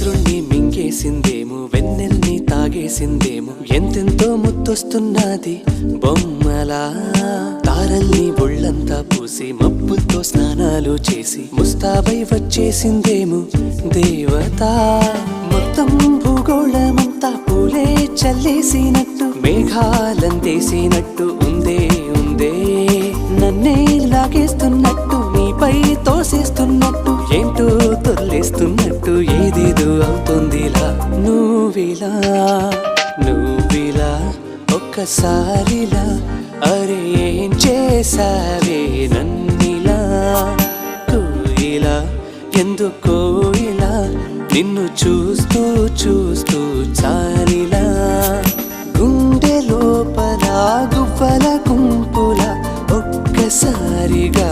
చంద్రుణ్ణి మింగేసిందేమో, వెన్నెల్ని తాగేసిందేమో, ఎంతెంతో ముద్దొస్తున్నది బొమ్మలా. తారల్ని ఒళ్ళంతా పూసి మబ్బులతో స్నానాలు చేసి ముస్తాబై వచ్చేసిందేమో దేవత. మొత్తం భూగోళమంతా పూలే చల్లేసినట్టు, మేఘాలందేసినట్టు ఉందే ఉందే. నన్నే లాగేస్తున్నట్టు, నీపై తోసేస్తున్నట్టు, ఏంటో తొల్లేస్తున్నట్టు, ఏదేదో అవుతుందిలా. నువ్విలా నువ్విలా ఒక్కసారిలా, అరే ఏం చేసావే నన్నిలా. కోయిలా ఎందుకో ఇలా, నిన్ను చూస్తూ చూస్తూ చాలిలా. గుండె లోపల గువ్వల గుంపుల ఒక్కసారిగా